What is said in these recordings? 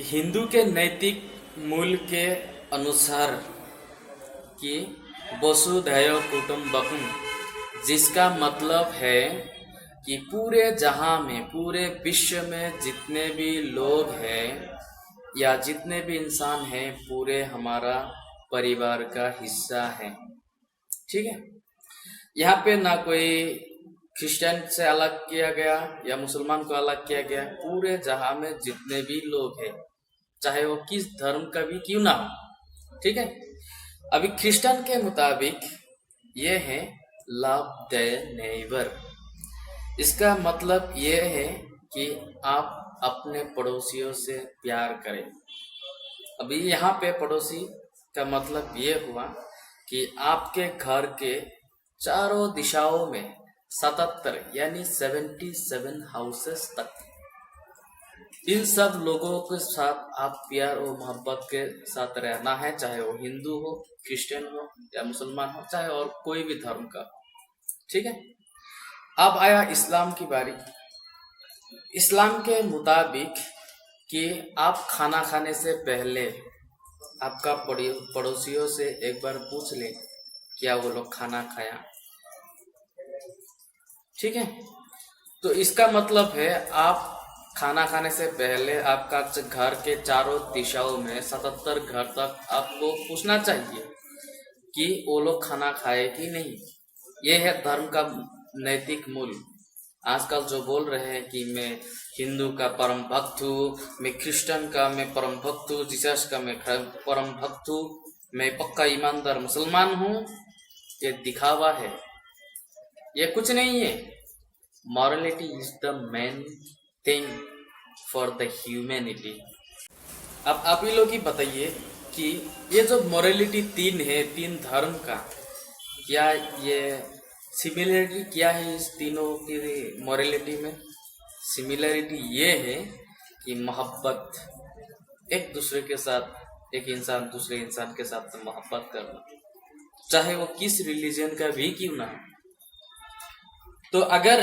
हिंदू के नैतिक मूल्य के अनुसार कि वसुधैव कुटुंबकम, जिसका मतलब है कि पूरे जहां में, पूरे विश्व में जितने भी लोग हैं या जितने भी इंसान हैं, पूरे हमारा परिवार का हिस्सा है। ठीक है। यहाँ पे ना कोई क्रिश्चियन से अलग किया गया या मुसलमान को अलग किया गया। पूरे जहां में जितने भी लोग हैं, चाहे वो किस धर्म का भी क्यों ना हो। ठीक है। अभी क्रिश्चियन के मुताबिक ये है लव द नेबर। इसका मतलब ये है कि आप अपने पड़ोसियों से प्यार करें। अभी यहाँ पे पड़ोसी का मतलब ये हुआ कि आपके घर के चारों दिशाओं में 77 यानी 77 हाउसेस तक, इन सब लोगों के साथ आप प्यार और मोहब्बत के साथ रहना है, चाहे वो हिंदू हो, क्रिश्चियन हो या मुसलमान हो, चाहे और कोई भी धर्म का। ठीक है। अब आया इस्लाम की बारी। इस्लाम के मुताबिक कि आप खाना खाने से पहले आपका पड़ोसियों से एक बार पूछ लें क्या वो लोग खाना खाया। ठीक है। तो इसका मतलब है आप खाना खाने से पहले आपका घर के चारों दिशाओं में 77 घर तक आपको पूछना चाहिए कि वो लोग खाना खाए कि नहीं। ये है धर्म का नैतिक मूल्य। आजकल जो बोल रहे हैं कि मैं हिंदू का परम भक्त हूँ, मैं क्रिश्चियन का मैं परम भक्त हूँ, जीसस का मैं परम भक्त हूँ, मैं पक्का ईमानदार मुसलमान हूँ, ये दिखावा है, ये कुछ नहीं है। Morality is the main thing for the humanity. अब आप ही लोग ही बताइए कि ये जो मॉरलिटी तीन है, तीन धर्म का, क्या ये सिमिलरिटी क्या है इस तीनों की मॉरलिटी में? सिमिलरिटी ये है कि मोहब्बत, एक दूसरे के साथ, एक इंसान दूसरे इंसान के साथ मोहब्बत करना, चाहे वो किस रिलीजन का भी क्यों ना हो। तो अगर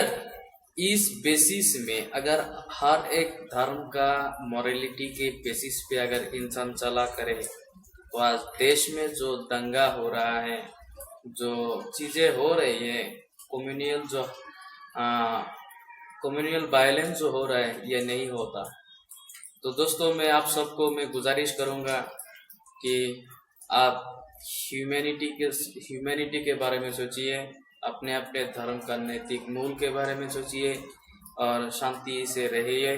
इस बेसिस में, अगर हर एक धर्म का मॉरलिटी के बेसिस पे अगर इंसान चला करे, तो आज देश में जो दंगा हो रहा है, जो चीजें हो रही है, कम्युनल वायलेंस जो हो रहा है, ये नहीं होता। तो दोस्तों, मैं आप सबको मैं गुजारिश करूंगा कि आप ह्यूमैनिटी के बारे में सोचिए, अपने अपने धर्म का नैतिक मूल्य के बारे में सोचिए और शांति से रहिए।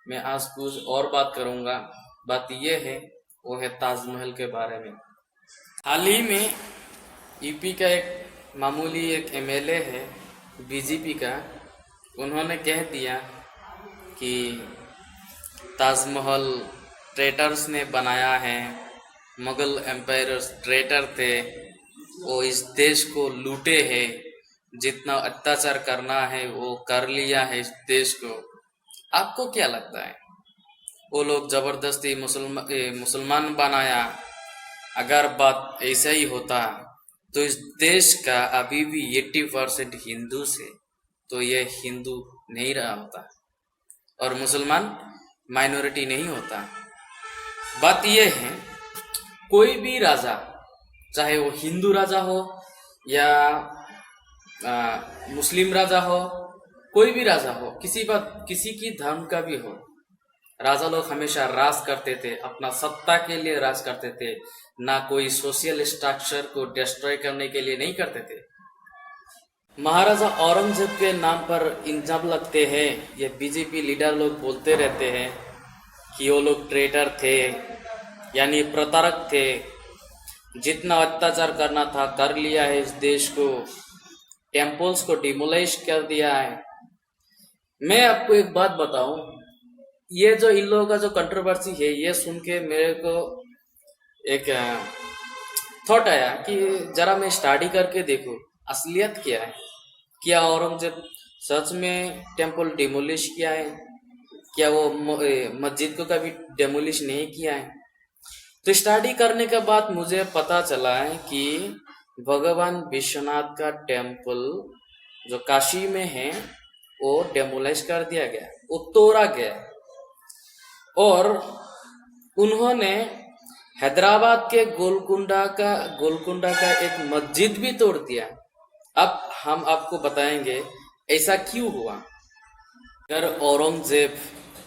मैं आज कुछ और बात करूंगा। बात ये है, वो है ताजमहल के बारे में। हाल ही में यूपी का एक मामूली एक एमएलए है बीजेपी का, उन्होंने कह दिया कि ताजमहल ट्रेटर्स ने बनाया है, मुगल एम्पायर्स ट्रेटर थे, वो इस देश को लूटे हैं, जितना अत्याचार करना है वो कर लिया है इस देश को। आपको क्या लगता है, वो लोग जबरदस्ती मुसलमान बनाया? अगर बात ऐसा ही होता तो इस देश का अभी भी 80% हिंदू से, तो ये हिंदू नहीं रहा होता और मुसलमान माइनॉरिटी नहीं होता। बात यह है, कोई भी राजा, चाहे वो हिंदू राजा हो या मुस्लिम राजा हो, कोई भी राजा हो, किसी की धर्म का भी हो, राजा लोग हमेशा राज करते थे, अपना सत्ता के लिए राज करते थे, ना कोई सोशल स्ट्रक्चर को डिस्ट्रॉय करने के लिए नहीं करते थे। महाराजा औरंगजेब के नाम पर इल्जाम लगते हैं, ये बीजेपी लीडर लोग बोलते रहते हैं कि वो लोग ट्रेटर थे, यानी प्रतारक थे, जितना अत्याचार करना था कर लिया है इस देश को, टेम्पल्स को डिमोलिश कर दिया है। मैं आपको एक बात बताऊं, ये जो इन लोगों का जो कंट्रोवर्सी है, ये सुन के मेरे को एक थॉट आया कि जरा मैं स्टडी करके देखूं असलियत क्या है। क्या औरंगजेब सच में टेम्पल डिमोलिश किया है? क्या वो मस्जिद को कभी डिमोलिश नहीं किया है? तो स्टडी करने के बाद मुझे पता चला है कि भगवान विश्वनाथ का टेम्पल जो काशी में है, वो डिमोलिश कर दिया गया, वो तोड़ा गया। और उन्होंने हैदराबाद के गोलकुंडा का एक मस्जिद भी तोड़ दिया। अब हम आपको बताएंगे ऐसा क्यों हुआ। अगर औरंगजेब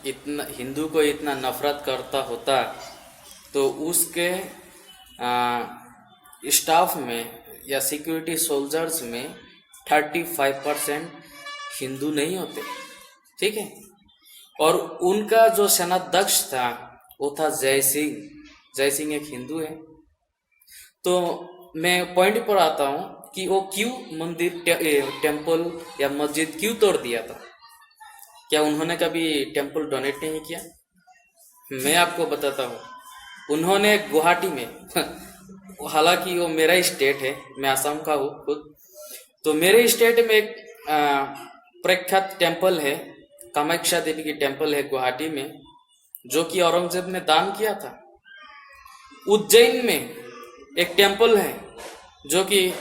इतना हिंदू को इतना नफरत करता होता तो उसके स्टाफ में या सिक्योरिटी सोल्जर्स में 35% हिंदू नहीं होते, ठीक है। और उनका जो सेनाध्यक्ष था वो था जय सिंह। जय सिंह एक हिंदू है। तो मैं पॉइंट पर आता हूँ कि वो क्यों मंदिर टेम्पल या मस्जिद क्यों तोड़ दिया था। क्या उन्होंने कभी टेम्पल डोनेट नहीं किया? मैं आपको बताता हूँ। उन्होंने गुवाहाटी में हालांकि वो मेरा स्टेट है, मैं असम का हूँ खुद, तो मेरे स्टेट में एक प्रख्यात टेम्पल है, कामाख्या देवी की टेम्पल है गुवाहाटी में, जो कि औरंगजेब ने दान किया था। उज्जैन में एक टेम्पल है जो कि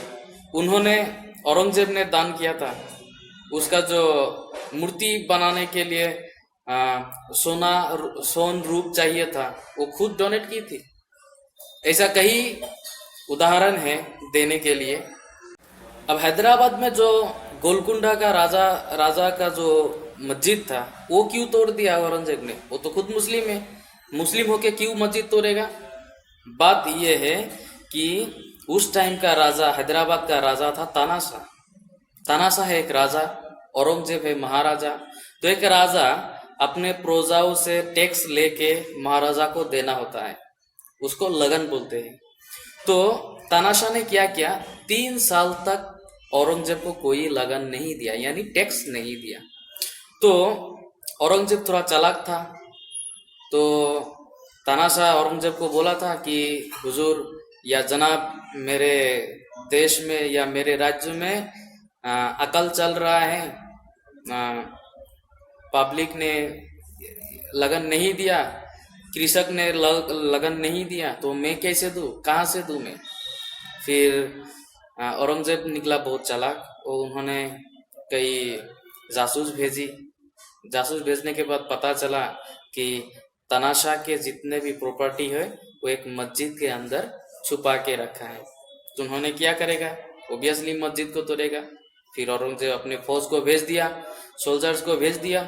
उन्होंने औरंगजेब ने दान किया था। उसका जो मूर्ति बनाने के लिए सोन रूप चाहिए था, वो खुद डोनेट की थी। ऐसा कई उदाहरण है देने के लिए। अब हैदराबाद में जो गोलकुंडा का राजा का जो मस्जिद था वो क्यों तोड़ दिया औरंगजेब ने? वो तो खुद मुस्लिम है, मुस्लिम होके क्यों मस्जिद तोड़ेगा? बात यह है कि उस टाइम का राजा, हैदराबाद का राजा था तानाशाह। तानाशाह है एक राजा, औरंगजेब है महाराजा। तो एक राजा अपने प्रजाओं से टैक्स लेके महाराजा को देना होता है, उसको लगन बोलते हैं। तो तानाशाह ने क्या किया, 3 साल तक औरंगजेब को कोई लगन नहीं दिया, यानी टैक्स नहीं दिया। तो औरंगजेब थोड़ा चालाक था, तो तानाशाह औरंगजेब को बोला था कि हुजूर या जनाब, मेरे देश में या मेरे राज्य में अकाल चल रहा है, पब्लिक ने लगन नहीं दिया, कृषक ने लगन नहीं दिया, तो मैं कैसे दूं, कहाँ से दूं मैं? फिर औरंगजेब निकला बहुत चालाक, और उन्होंने कई जासूस भेजी। जासूस भेजने के बाद पता चला कि तानाशाह के जितने भी प्रॉपर्टी है वो एक मस्जिद के अंदर छुपा के रखा है। तो उन्होंने क्या करेगा, ओबियसली मस्जिद को तोड़ेगा। फिर औरंगजेब अपने फौज को भेज दिया, सोल्जर्स को भेज दिया,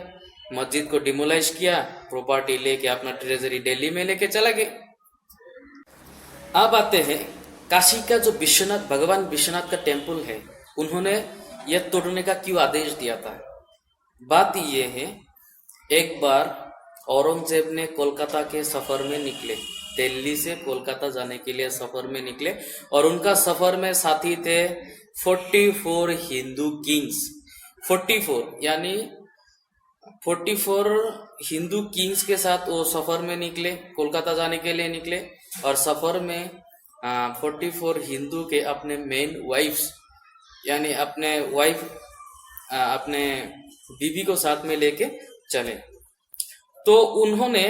मस्जिद को डिमोलाइज किया, प्रॉपर्टी लेके अपना ट्रेजरी दिल्ली में लेके चला गए। अब आते हैं काशी का जो विश्वनाथ, भगवान विश्वनाथ का टेम्पल है, उन्होंने यह तोड़ने का क्यों आदेश दिया था? बात यह है, एक बार औरंगजेब ने कोलकाता के सफर में निकले, दिल्ली से कोलकाता जाने के लिए सफर में निकले, और उनका सफर में साथी थे 44 हिंदू किंग्स। 44 यानी 44 हिंदू किंग्स के साथ वो सफर में निकले, कोलकाता जाने के लिए निकले। और सफर में 44 हिंदू के अपने मेन वाइफ्स, यानी अपने वाइफ, अपने बीवी को साथ में लेके चले। तो उन्होंने,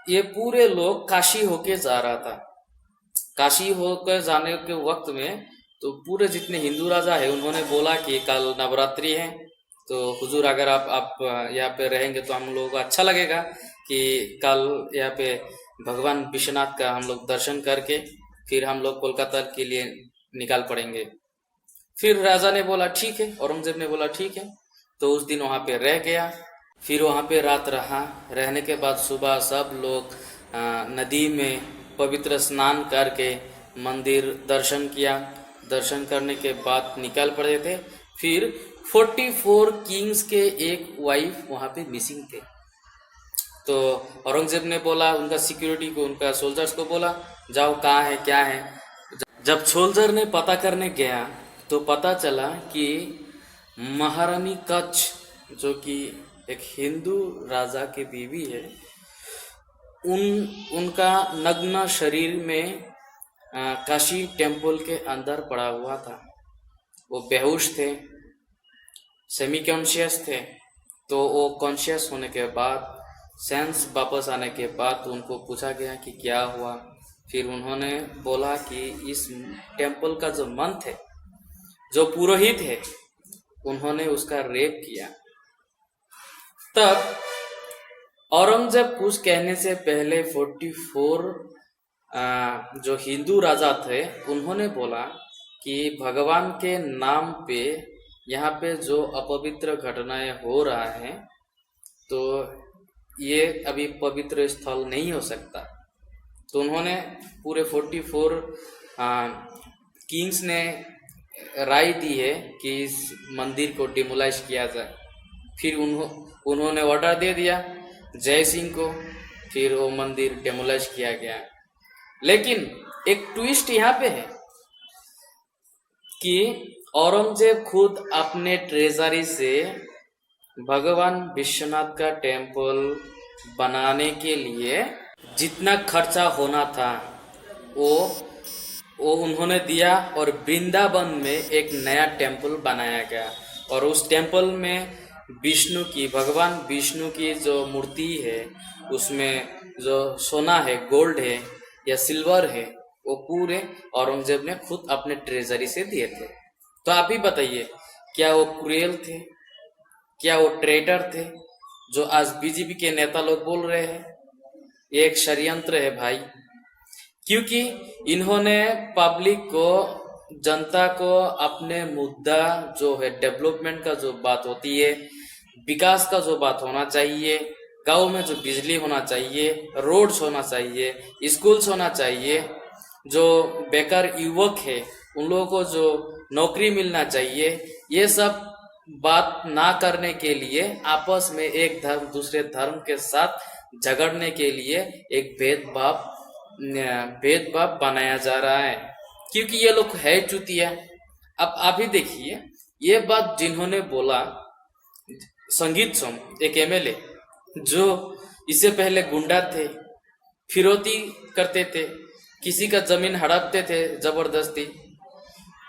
ये पूरे लोग काशी होके जा रहा था। काशी होकर जाने के वक्त में तो पूरे जितने हिंदू राजा है उन्होंने बोला कि कल नवरात्रि है, तो हुजूर अगर आप यहाँ पे रहेंगे तो हम लोगों को अच्छा लगेगा कि कल यहाँ पे भगवान विश्वनाथ का हम लोग दर्शन करके फिर हम लोग कोलकाता के लिए निकाल पड़ेंगे। फिर राजा ने बोला ठीक है, औरंगजेब ने बोला ठीक है। तो उस दिन वहाँ पे रह गया। फिर वहाँ पे रात रहा। रहने के बाद सुबह सब लोग नदी में पवित्र स्नान करके मंदिर दर्शन किया। दर्शन करने के बाद निकल पड़े थे। फिर 44 किंग्स के एक वाइफ वहाँ पे मिसिंग थे। तो औरंगजेब ने बोला उनका सिक्योरिटी को, उनका सोल्जर्स को बोला जाओ कहाँ है क्या है। जब सोल्जर ने पता करने गया तो पता चला कि महारानी कच्छ, जो कि एक हिंदू राजा की बीवी है, उनका नग्न शरीर में काशी टेम्पल के अंदर पड़ा हुआ था। वो बेहोश थे, सेमी कॉन्शियस थे। तो वो कॉन्शियस होने के बाद, सेंस वापस आने के बाद उनको पूछा गया कि क्या हुआ। फिर उन्होंने बोला कि इस टेम्पल का जो मंथ है, जो पुरोहित है, उन्होंने उसका रेप किया। तब औरंगजेब कुछ कहने से पहले 44 जो हिंदू राजा थे उन्होंने बोला कि भगवान के नाम पे यहाँ पे जो अपवित्र घटनाएं हो रहा है तो ये अभी पवित्र स्थल नहीं हो सकता। तो उन्होंने पूरे 44 किंग्स ने राय दी है कि इस मंदिर को डिमोलाइज किया जाए। फिर उन्होंने ऑर्डर दे दिया जय सिंह को, फिर वो मंदिर डिमोलाइज किया गया। लेकिन एक ट्विस्ट यहाँ पे है कि औरंगजेब खुद अपने ट्रेजरी से भगवान विश्वनाथ का टेम्पल बनाने के लिए जितना खर्चा होना था वो उन्होंने दिया और वृंदावन में एक नया टेम्पल बनाया गया। और उस टेम्पल में भगवान विष्णु की जो मूर्ति है उसमें जो सोना है, गोल्ड है या सिल्वर है, वो पूरे औरंगजेब ने खुद अपने ट्रेजरी से दिए थे। तो आप ही बताइए, क्या वो क्रूएल थे, क्या वो ट्रेटर थे जो आज बीजेपी के नेता लोग बोल रहे हैं? ये एक षड्यंत्र है भाई, क्योंकि इन्होंने पब्लिक को, जनता को अपने मुद्दा जो है डेवलपमेंट का जो बात होती है, विकास का जो बात होना चाहिए, गांव में जो बिजली होना चाहिए, रोड्स होना चाहिए, स्कूल्स होना चाहिए, जो बेकार युवक है उन लोगों को जो नौकरी मिलना चाहिए, ये सब बात ना करने के लिए आपस में एक धर्म दूसरे धर्म के साथ झगड़ने के लिए एक भेदभाव बनाया जा रहा है, क्योंकि ये लोग है चुतिया। अब आप ही देखिए, ये बात जिन्होंने बोला, संगीत सोम एक एमएलए जो इससे पहले गुंडा थे, फिरौती करते थे, किसी का जमीन हड़पते थे जबरदस्ती,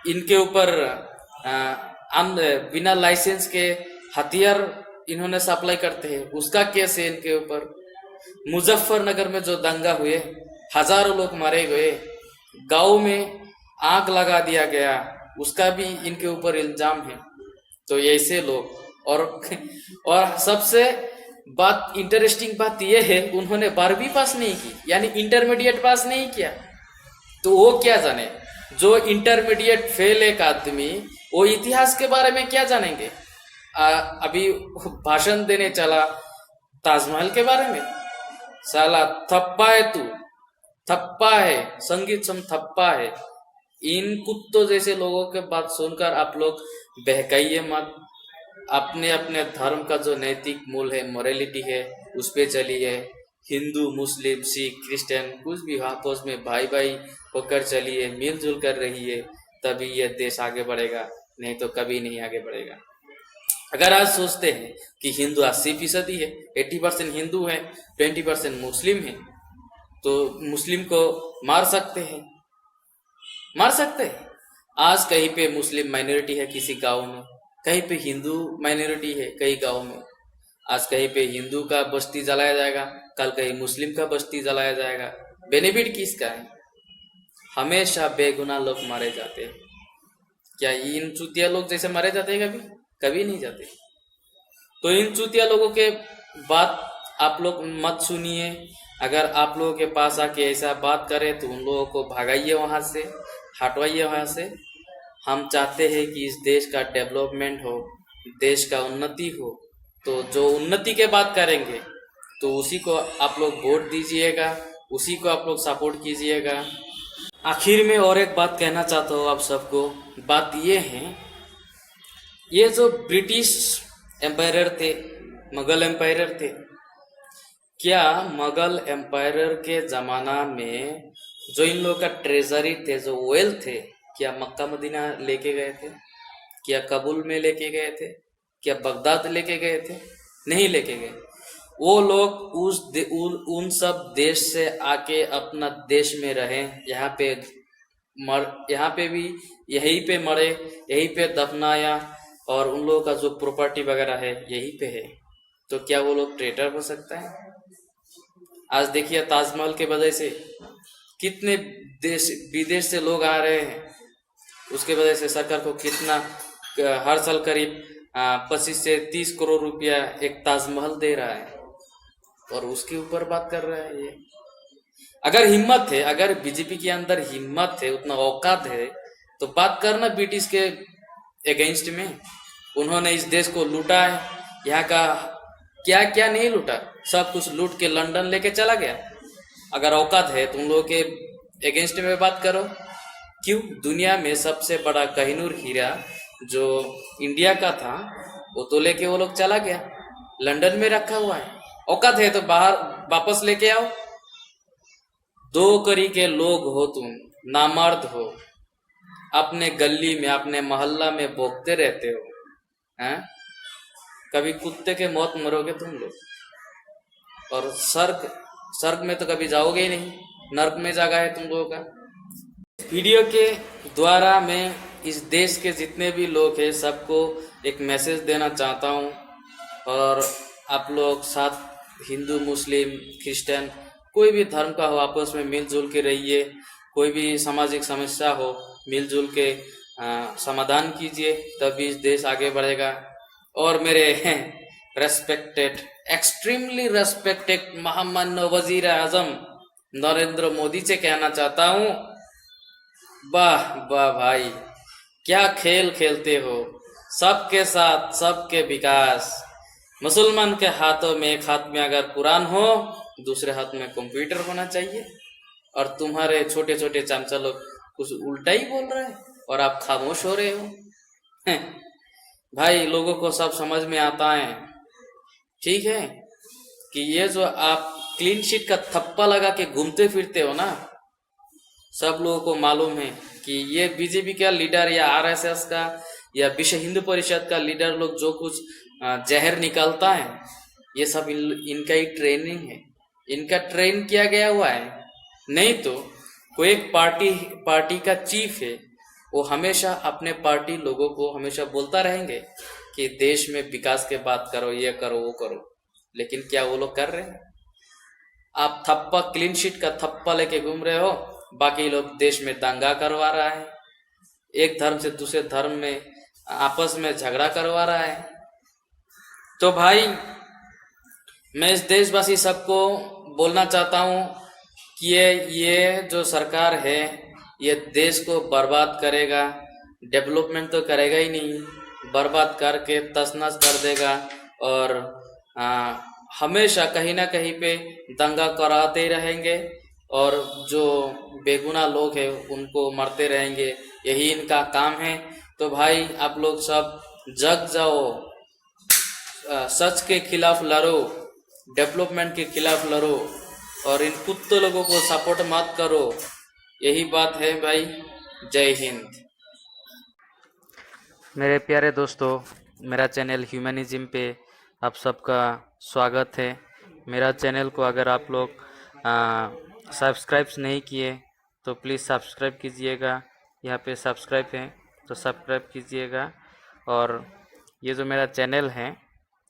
इनके ऊपर बिना लाइसेंस के हथियार इन्होंने सप्लाई करते हैं, उसका केस है इनके ऊपर। मुजफ्फरनगर में जो दंगा हुए, हजारों लोग मारे गए, गांव में आग लगा दिया गया, उसका भी इनके ऊपर इल्जाम है। तो ऐसे लोग और सबसे बात इंटरेस्टिंग बात यह है, उन्होंने 12वीं पास नहीं की, यानी इंटरमीडिएट पास नहीं किया। तो वो क्या जाने, जो इंटरमीडिएट फेल एक आदमी, वो इतिहास के बारे में क्या जानेंगे? अभी भाषण देने चला ताजमहल के बारे में, साला थप्पा है तू, थप्पा है, संगीत सम थप्पा है। इन कुत्तों जैसे लोगों के बात सुनकर आप लोग बहकाइए मत। अपने अपने धर्म का जो नैतिक मूल है, मोरालिटी है, उस पे चलिए। हिंदू, मुस्लिम, सिख, क्रिश्चियन कुछ भी आपस में भाई भाई होकर चलिए, मिलजुल कर रहिए, तभी यह देश आगे बढ़ेगा, नहीं तो कभी नहीं आगे बढ़ेगा। अगर आज सोचते हैं कि हिंदू 80% है, 80% हिंदू है, 20% मुस्लिम है, तो मुस्लिम को मार सकते हैं, मार सकते हैं। आज कहीं पे मुस्लिम माइनॉरिटी है किसी गांव में, कहीं पे हिंदू माइनॉरिटी है कई गांव में। आज कहीं पे हिंदू का बस्ती जलाया जाएगा, कल कहीं मुस्लिम का बस्ती जलाया जाएगा। बेनिफिट किसका है? हमेशा बेगुनाह लोग मारे जाते हैं। क्या इन चूतिया लोग जैसे मारे जाते हैं? कभी कभी नहीं जाते। तो इन चूतिया लोगों के बात आप लोग मत सुनिए। अगर आप लोगों के पास आके ऐसा बात करे तो उन लोगों को भगाइए, वहां से हटवाइए वहां से। हम चाहते हैं कि इस देश का डेवलपमेंट हो, देश का उन्नति हो, तो जो उन्नति के बात करेंगे तो उसी को आप लोग वोट दीजिएगा, उसी को आप लोग सपोर्ट कीजिएगा। आखिर में और एक बात कहना चाहता हूँ आप सबको। बात ये है, ये जो ब्रिटिश एम्पायर थे, मुगल एम्पायर थे, क्या मुगल एम्पायर के जमाना में जो इन लोगों का ट्रेजरी थे, जो वेल्थ थे, क्या मक्का मदीना लेके गए थे? क्या कबूल में लेके गए थे? क्या बगदाद लेके गए थे? नहीं लेके गए। वो लोग उन सब देश से आके अपना देश में रहे, यहाँ पे भी यहीं पे मरे, यहीं पे दफनाया, और उन लोगों का जो प्रॉपर्टी वगैरह है यहीं पे है। तो क्या वो लोग ट्रेटर हो सकता है? आज देखिए, ताजमहल के वजह से कितने देश विदेश से लोग आ रहे हैं, उसके वजह से सरकार को कितना हर साल करीब 25 से 30 करोड़ रुपया एक ताजमहल दे रहा है। और उसके ऊपर बात कर रहा है ये। अगर हिम्मत है, अगर बीजेपी के अंदर हिम्मत है, उतना औकात है, तो बात करना ब्रिटिश के अगेंस्ट में। उन्होंने इस देश को लूटा है, यहाँ का क्या क्या नहीं लूटा, सब कुछ लूट के लंदन लेके चला गया। अगर औकात है तुम लोगों के अगेंस्ट में बात करो। क्यों? दुनिया में सबसे बड़ा कोहिनूर हीरा जो इंडिया का था वो तो लेके वो लोग चला गया, लंदन में रखा हुआ है। औकात है तो बाहर वापस लेके आओ। दो करी के लोग हो तुम, नामर्द हो, अपने गली में अपने मोहल्ला में भोगते रहते हो, हैं? कभी कुत्ते के मौत मरोगे तुम लोग, और स्वर्ग में तो कभी जाओगे ही नहीं, नर्क में जागा है तुम लोगों का। वीडियो के द्वारा मैं इस देश के जितने भी लोग हैं सबको एक मैसेज देना चाहता हूँ, और आप लोग साथ हिंदू मुस्लिम क्रिश्चियन कोई भी धर्म का हो आपस में मिलजुल के रहिए। कोई भी सामाजिक समस्या हो मिलजुल के समाधान कीजिए, तभी इस देश आगे बढ़ेगा। और मेरे रेस्पेक्टेड, एक्सट्रीमली रेस्पेक्टेड महामान्य वजीर आजम नरेंद्र मोदी से कहना चाहता हूँ, वाह वाह भाई, क्या खेल खेलते हो, सबके साथ सबके विकास। मुसलमान के हाथों में एक हाथ में अगर कुरान हो, दूसरे हाथ में कंप्यूटर होना चाहिए, और तुम्हारे छोटे छोटे चमचा लोग कुछ उल्टा ही बोल रहे हैं और आप खामोश हो रहे हो। भाई लोगों को सब समझ में आता है, ठीक है, कि ये जो आप क्लीन शीट का थप्पा लगा के घूमते फिरते हो ना, सब लोगों को मालूम है कि ये बीजेपी का लीडर या आरएसएस का या विश्व हिंदू परिषद का लीडर लोग जो कुछ जहर निकालता है, ये सब इनका ही ट्रेनिंग है, इनका ट्रेन किया गया हुआ है। नहीं तो कोई एक पार्टी का चीफ है, वो हमेशा अपने पार्टी लोगों को हमेशा बोलता रहेंगे कि देश में विकास के बात करो, ये करो वो करो, लेकिन क्या वो लोग कर रहे हैं? आप थप्पा, क्लीन शीट का थप्पा लेके घूम रहे हो, बाकी लोग देश में दंगा करवा रहा है, एक धर्म से दूसरे धर्म में आपस में झगड़ा करवा रहा है। तो भाई मैं इस देशवासी सबको बोलना चाहता हूँ कि ये जो सरकार है ये देश को बर्बाद करेगा, डेवलपमेंट तो करेगा ही नहीं, बर्बाद करके तसनस कर देगा, और हमेशा कहीं ना कहीं पे दंगा कराते ही रहेंगे, और जो बेगुनाह लोग हैं उनको मरते रहेंगे, यही इनका काम है। तो भाई आप लोग सब जग जाओ, सच के खिलाफ लड़ो, डेवलपमेंट के खिलाफ लड़ो, और इन कुत्ते लोगों को सपोर्ट मत करो। यही बात है भाई। जय हिंद। मेरे प्यारे दोस्तों, मेरा चैनल ह्यूमनिज्म पे आप सबका स्वागत है। मेरा चैनल को अगर आप लोग सब्सक्राइब नहीं किए तो प्लीज़ सब्सक्राइब कीजिएगा। यहाँ पे सब्सक्राइब है तो सब्सक्राइब कीजिएगा। और ये जो मेरा चैनल है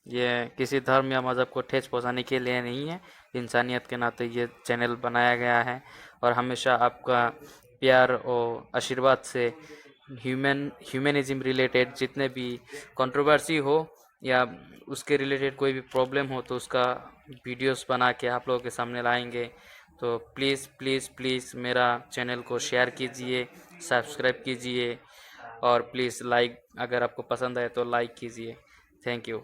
ये किसी धर्म या मज़हब को ठेस पहुँचाने के लिए नहीं है, इंसानियत के नाते ये चैनल बनाया गया है। और हमेशा आपका प्यार और आशीर्वाद से ह्यूमनिज्म रिलेटेड जितने भी कंट्रोवर्सी हो या उसके रिलेटेड कोई भी प्रॉब्लम हो तो उसका वीडियोस बना के आप लोगों के सामने लाएंगे। तो प्लीज़ प्लीज़ प्लीज़ मेरा चैनल को शेयर कीजिए, सब्सक्राइब कीजिए, और प्लीज़ लाइक, अगर आपको पसंद आए तो लाइक कीजिए। Thank you.